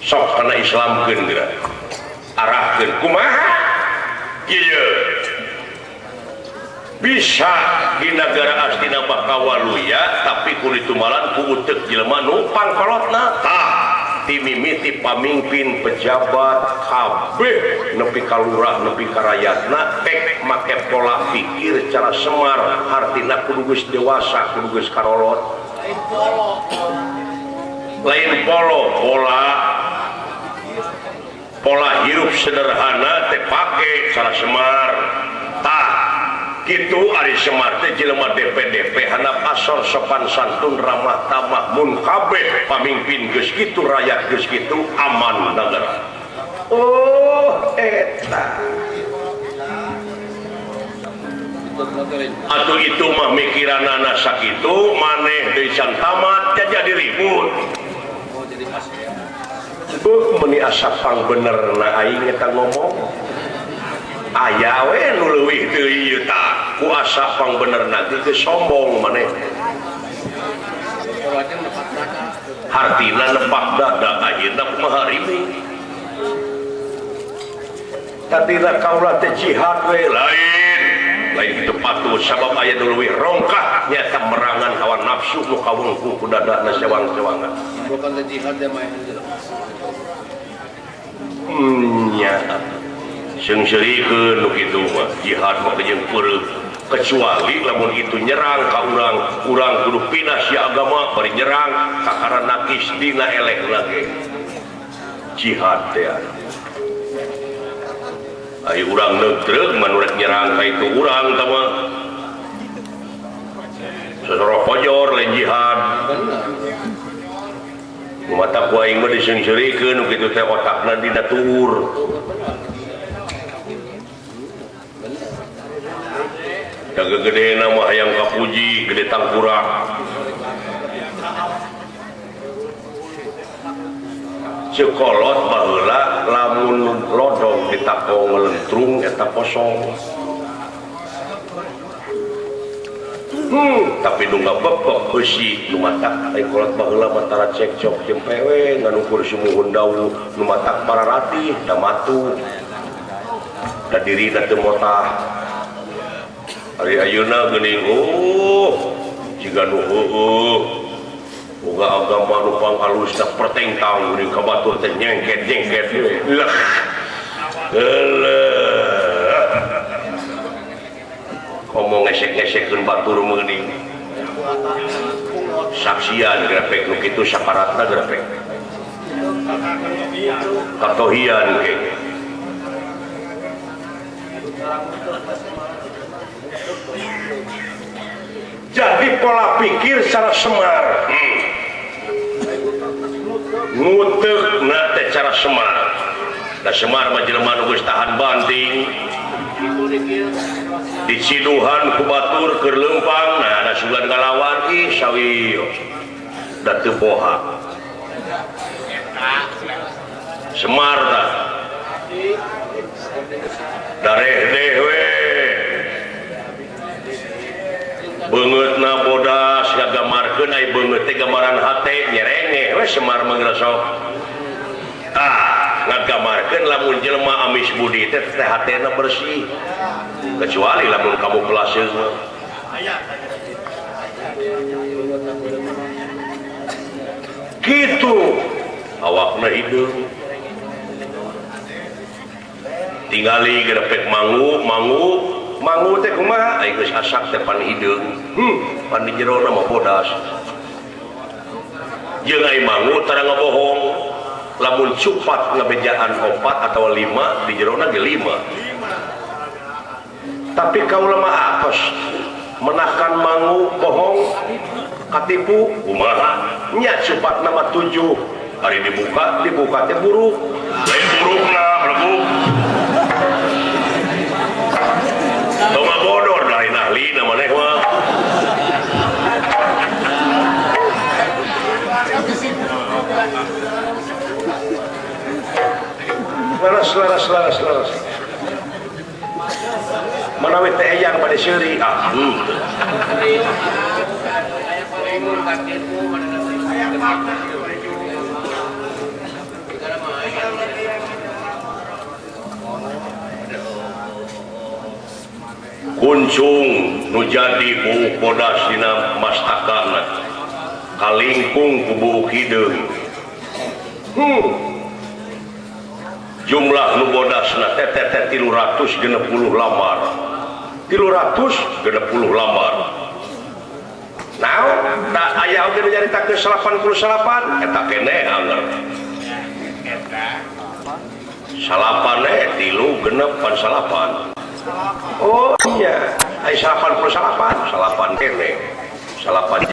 sok kana islamkeun geura arahkeun kumaha ieu bisa di negara astina Bakawaluya tapi kudu tumalan ku uteuk jelema nu pangkolotna tah timimiti pamimpin pejabat kabeh nepi ka lurah nepi ka rakyatna tek make pola pikir cara semar artina kudu geus dewasa kudu geus karolot lain pola hirup sederhana teh pake cara semar tah gitu ari semar teh jelema DP handap asor sopan santun ramah tamah mun kabeh pamimpin geus kitu rakyat geus kitu aman negara. Oh eta atuh itu mah mikiranana sakitu maneh deui can tamat jadi ribut meni asa pang benerna aing eta ngomong aya we nu leuwih teu ieu tah ku asa pang benerna teh sombong maneh hartina nepak dada ayeuna kumaha riming tatina kaula teh jihad we lain kitu patuh sabab aya nu leuwih rongkah nyata merangan hawa nafsu nu kawengku ku dadana sewang-sewangan bukan jihad ya mah nya seungseurikeun nu kitu mah jihad mah jeung peureuh kecuali lamun itu nyerang ka urang kudu pindah si agama bari nyerang kakara nakis dina eleh lagi jihad teh ayo urang neutreuk mun urang nyerang ka itu urang tah mah sesoro pojor lain jihad mata ku aing mah diseungseurikeun nu kitu teh otakna dina tuur jaga gede nama hayang kapuji gede tangkurak sekolot baheula lamun lodong ditako ngelentrung eta kosong tapi nu ngabebek beusi nu matak ai kolot baheula mantara cekcok jeung pewe nganukur sumuhun dawu nu matak pararatih da matu da dirina teu motah ari ayeuna geuning jiga nu heueuh boga agama nu panghalus da pertengtang geuning ka batur teh nyengket-nyengket leuh ngomong ngesek-ngesekkeun batur meuningsaksian grafik nu kitu sakaratna grafik katohian ge jadi pola pikir secara semar nguteuk na teh cara semar da semar mah jelema nu geus tahan banting diciduhan ku batur keur leumpang nah da sugan ngalawan ih sawiyo da teu poha semar tah dareh deh we beungeutna bodas ngagamarkeun ai beungeut teh gambaran hate nyerenge we semar mangga sok ngagamarkeun lamun jelema amis budi teh hatena bersih kecuali lamun kamu pelaseung mah kitu awakna hideung tingali grepek mangu teh kumaha ai geus asak teh pan hideung pan di jerona mah bodas jeung ai mangu tara ngabohong lamun cupat ngabejaan 4 atau 5 di jerona ge 5 tapi kaula mah apes menakan mangu bohong katipu kumaha nya cupatna mah 7 hari dibuka teh buruk lain burukna mlebu tong bodor lain ahli na maneh mah laras manawi teh eyang pada seuri Kuncung nu jadi buuk bodas dina mastakana kalingkung ku buuk hideung. Jumlah nu bodasna teh 360 lamar. 360 lamar. Naon? Da aya oge nu nyaritakeun 88 eta keneh anger. Salapane 3 genep pan salapan. Oh iya, ai 88, salapan kene. Salapan